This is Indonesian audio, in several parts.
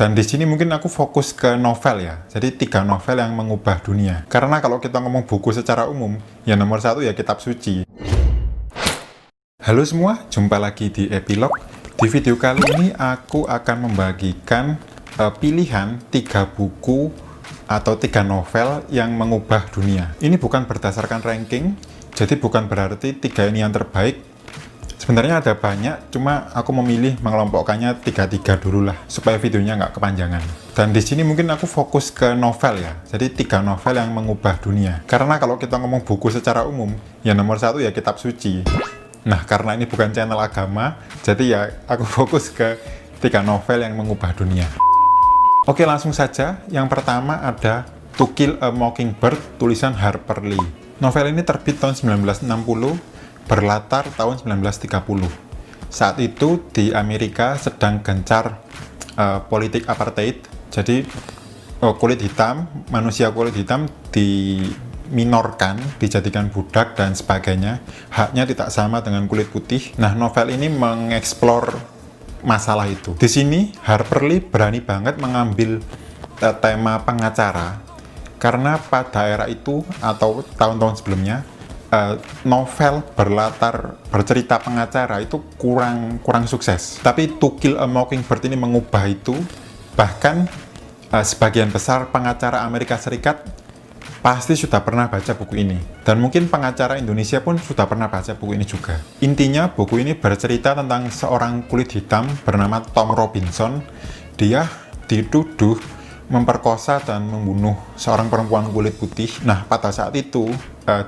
Dan di sini mungkin aku fokus ke novel ya. Jadi 3 novel yang mengubah dunia. Karena kalau kita ngomong buku secara umum, ya nomor 1 ya kitab suci. Halo semua, jumpa lagi di Epilog. Di video kali ini aku akan membagikan pilihan 3 buku atau 3 novel yang mengubah dunia. Ini bukan berdasarkan ranking, jadi bukan berarti 3 ini yang terbaik. Sebenarnya ada banyak, cuma aku memilih mengelompokkannya 3-3 dulu lah, supaya videonya nggak kepanjangan. Dan di sini mungkin aku fokus ke novel ya, jadi 3 novel yang mengubah dunia. Karena kalau kita ngomong buku secara umum, ya nomor 1 ya kitab suci. Nah, karena ini bukan channel agama, jadi ya aku fokus ke 3 novel yang mengubah dunia. Oke, langsung saja. Yang pertama ada To Kill a Mockingbird, tulisan Harper Lee. Novel ini terbit tahun 1960, berlatar tahun 1930. Saat itu di Amerika sedang gencar politik apartheid. Jadi manusia kulit hitam diminorkan, dijadikan budak dan sebagainya. Haknya tidak sama dengan kulit putih. Nah, novel ini mengeksplor masalah itu. Di sini Harper Lee berani banget mengambil tema pengacara, karena pada era itu atau tahun-tahun sebelumnya novel bercerita pengacara itu kurang sukses. Tapi To Kill a Mockingbird ini mengubah itu. Bahkan sebagian besar pengacara Amerika Serikat pasti sudah pernah baca buku ini, dan mungkin pengacara Indonesia pun sudah pernah baca buku ini juga. Intinya buku ini bercerita tentang seorang kulit hitam bernama Tom Robinson. Dia dituduh memperkosa dan membunuh seorang perempuan kulit putih. Nah, pada saat itu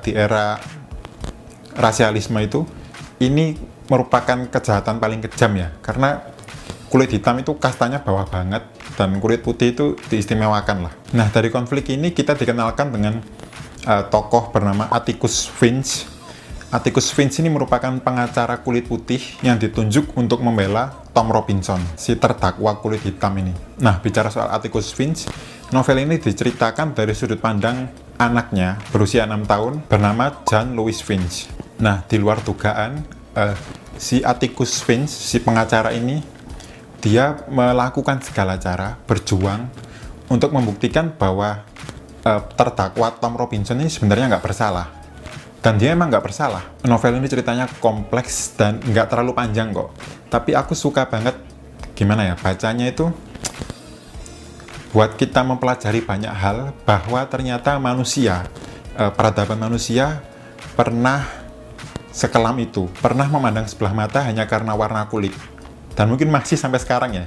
di era rasialisme itu, ini merupakan kejahatan paling kejam ya, karena kulit hitam itu kastanya bawah banget dan kulit putih itu diistimewakan lah. Nah, dari konflik ini kita dikenalkan dengan tokoh bernama Atticus Finch. Atticus Finch ini merupakan pengacara kulit putih yang ditunjuk untuk membela Tom Robinson, si terdakwa kulit hitam ini. Nah, bicara soal Atticus Finch, novel ini diceritakan dari sudut pandang anaknya berusia 6 tahun bernama John Louis Finch. Nah, di luar dugaan, si Atticus Finch, si pengacara ini, dia melakukan segala cara, berjuang untuk membuktikan bahwa terdakwa Tom Robinson ini sebenarnya nggak bersalah. Dan dia emang nggak bersalah. Novel ini ceritanya kompleks dan nggak terlalu panjang kok. Tapi aku suka banget, gimana ya, bacanya itu buat kita mempelajari banyak hal, bahwa ternyata manusia, peradaban manusia pernah sekelam itu, pernah memandang sebelah mata hanya karena warna kulit. Dan mungkin masih sampai sekarang ya.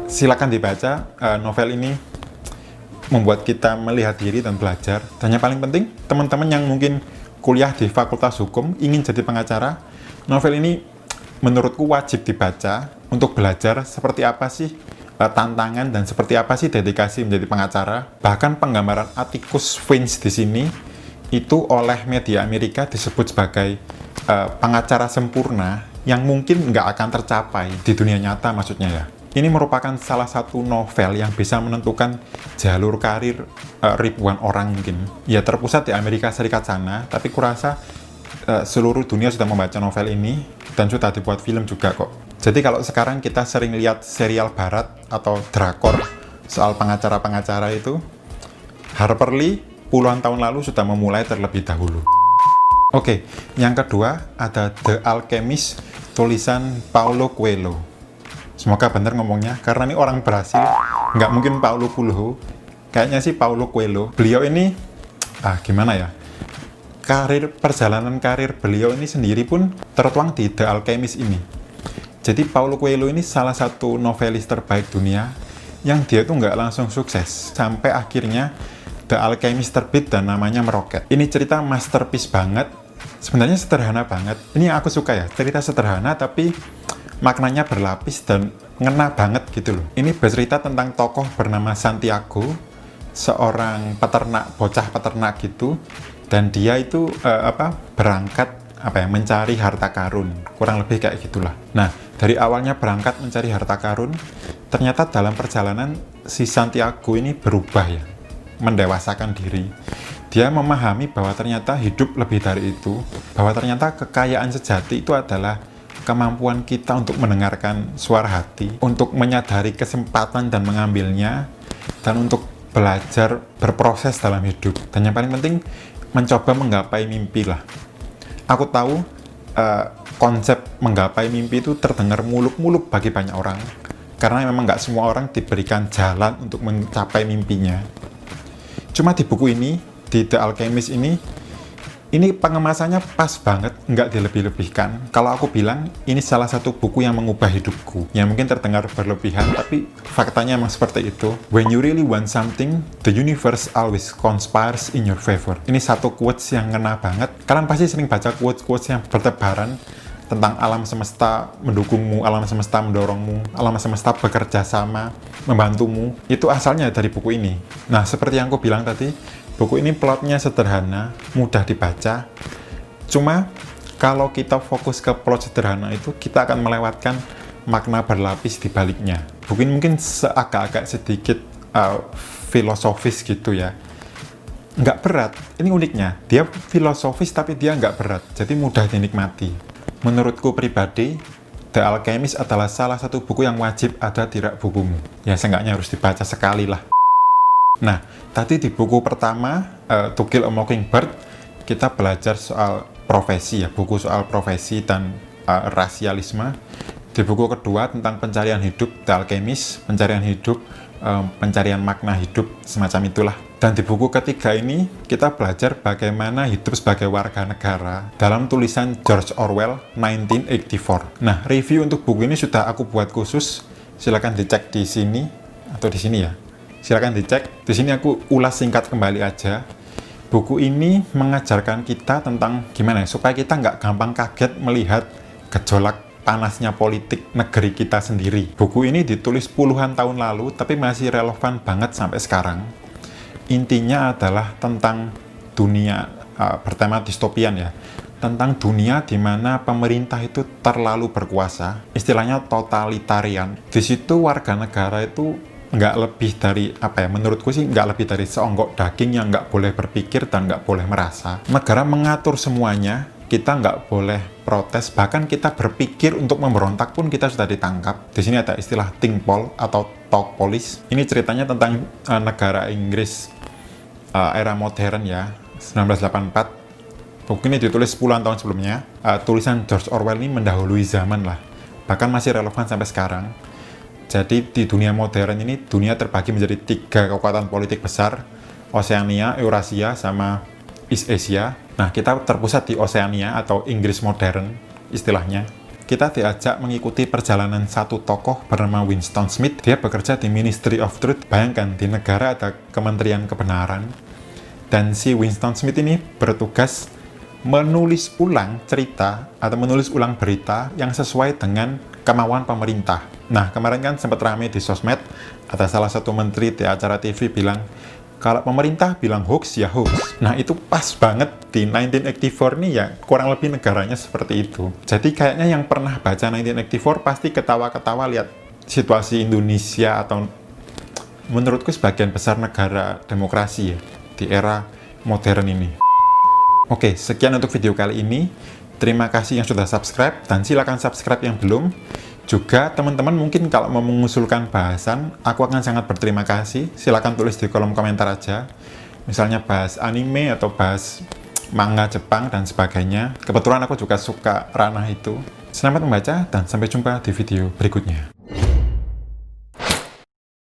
Silakan dibaca, novel ini membuat kita melihat diri dan belajar. Dan yang paling penting, teman-teman yang mungkin kuliah di Fakultas Hukum ingin jadi pengacara, novel ini menurutku wajib dibaca untuk belajar seperti apa sih tantangan dan seperti apa sih dedikasi menjadi pengacara. Bahkan penggambaran Atticus Finch di sini itu oleh media Amerika disebut sebagai pengacara sempurna yang mungkin nggak akan tercapai di dunia nyata, maksudnya ya. Ini merupakan salah satu novel yang bisa menentukan jalur karir ribuan orang mungkin. Ya, terpusat di Amerika Serikat sana, tapi kurasa seluruh dunia sudah membaca novel ini dan sudah dibuat film juga kok. Jadi kalau sekarang kita sering lihat serial barat atau drakor soal pengacara-pengacara itu, Harper Lee puluhan tahun lalu sudah memulai terlebih dahulu. Oke, yang kedua ada The Alchemist, tulisan Paulo Coelho. Semoga benar ngomongnya, karena ini orang Brasil, nggak mungkin Paulo Coelho, kayaknya sih Paulo Coelho. Beliau ini, gimana ya, perjalanan karir beliau ini sendiri pun tertuang di The Alchemist ini. Jadi Paulo Coelho ini salah satu novelis terbaik dunia, yang dia tuh nggak langsung sukses, sampai akhirnya The Alchemist terbit dan namanya meroket. Ini cerita masterpiece banget, sebenarnya sederhana banget. Ini yang aku suka ya, cerita sederhana tapi maknanya berlapis dan ngena banget gitu loh. Ini bercerita tentang tokoh bernama Santiago, seorang bocah peternak gitu, dan dia itu berangkat mencari harta karun, kurang lebih kayak gitulah. Nah, dari awalnya berangkat mencari harta karun, ternyata dalam perjalanan si Santiago ini berubah ya, mendewasakan diri. Dia memahami bahwa ternyata hidup lebih dari itu, bahwa ternyata kekayaan sejati itu adalah kemampuan kita untuk mendengarkan suara hati, untuk menyadari kesempatan dan mengambilnya, dan untuk belajar berproses dalam hidup. Dan yang paling penting, mencoba menggapai mimpi lah. Aku tahu konsep menggapai mimpi itu terdengar muluk-muluk bagi banyak orang, karena memang nggak semua orang diberikan jalan untuk mencapai mimpinya. Cuma di buku ini, di The Alchemist ini pengemasannya pas banget, nggak dilebih-lebihkan. Kalau aku bilang, ini salah satu buku yang mengubah hidupku. Yang mungkin terdengar berlebihan, tapi faktanya emang seperti itu. When you really want something, the universe always conspires in your favor. Ini satu quotes yang ngena banget. Kalian pasti sering baca quotes-quotes yang bertebaran tentang alam semesta mendukungmu, alam semesta mendorongmu, alam semesta bekerja sama, membantumu. Itu asalnya dari buku ini. Nah, seperti yang aku bilang tadi, buku ini plotnya sederhana, mudah dibaca. Cuma kalau kita fokus ke plot sederhana itu, kita akan melewatkan makna berlapis di baliknya. Buku ini mungkin agak-agak sedikit filosofis gitu ya. Nggak berat, ini uniknya. Dia filosofis tapi dia nggak berat, jadi mudah dinikmati. Menurutku pribadi, The Alchemist adalah salah satu buku yang wajib ada di rak bukumu. Ya seenggaknya harus dibaca sekali lah. Nah, tadi di buku pertama, To Kill a Mockingbird, kita belajar soal profesi ya, buku soal profesi dan rasialisme. Di buku kedua tentang pencarian hidup, The Alchemist, pencarian hidup, pencarian makna hidup, semacam itulah. Dan di buku ketiga ini, kita belajar bagaimana hidup sebagai warga negara dalam tulisan George Orwell 1984. Nah, review untuk buku ini sudah aku buat khusus, silakan dicek di sini, atau di sini ya. Silakan dicek. Di sini aku ulas singkat kembali aja. Buku ini mengajarkan kita tentang gimana ya, supaya kita nggak gampang kaget melihat gejolak panasnya politik negeri kita sendiri. Buku ini ditulis puluhan tahun lalu, tapi masih relevan banget sampai sekarang. Intinya adalah tentang dunia, bertema distopian ya, tentang dunia di mana pemerintah itu terlalu berkuasa, istilahnya totalitarian. Di situ warga negara itu nggak lebih dari, menurutku sih nggak lebih dari seonggok daging yang nggak boleh berpikir dan nggak boleh merasa. Negara mengatur semuanya, kita nggak boleh protes, bahkan kita berpikir untuk memberontak pun kita sudah ditangkap. Di sini ada istilah Tingpol atau Talk Police. Ini ceritanya tentang negara Inggris era modern ya, 1984. Buku ini ditulis puluhan tahun sebelumnya. Tulisan George Orwell ini mendahului zaman lah, bahkan masih relevan sampai sekarang. Jadi di dunia modern ini, dunia terbagi menjadi 3 kekuatan politik besar, Oceania, Eurasia, sama East Asia. Nah, kita terpusat di Oceania atau Inggris modern istilahnya. Kita diajak mengikuti perjalanan satu tokoh bernama Winston Smith. Dia bekerja di Ministry of Truth. Bayangkan, di negara ada Kementerian Kebenaran. Dan si Winston Smith ini bertugas menulis ulang cerita atau menulis ulang berita yang sesuai dengan kemauan pemerintah. Nah, kemarin kan sempat ramai di sosmed, ada salah satu menteri di acara TV bilang, kalau pemerintah bilang hoax, ya hoax. Nah, itu pas banget di 1984 nih ya, kurang lebih negaranya seperti itu. Jadi kayaknya yang pernah baca 1984 pasti ketawa-ketawa lihat situasi Indonesia atau menurutku sebagian besar negara demokrasi ya, di era modern ini. Oke, sekian untuk video kali ini. Terima kasih yang sudah subscribe, dan silakan subscribe yang belum. Juga teman-teman mungkin kalau mau mengusulkan bahasan, aku akan sangat berterima kasih. Silakan tulis di kolom komentar aja. Misalnya bahas anime atau bahas manga Jepang dan sebagainya. Kebetulan aku juga suka ranah itu. Selamat membaca dan sampai jumpa di video berikutnya.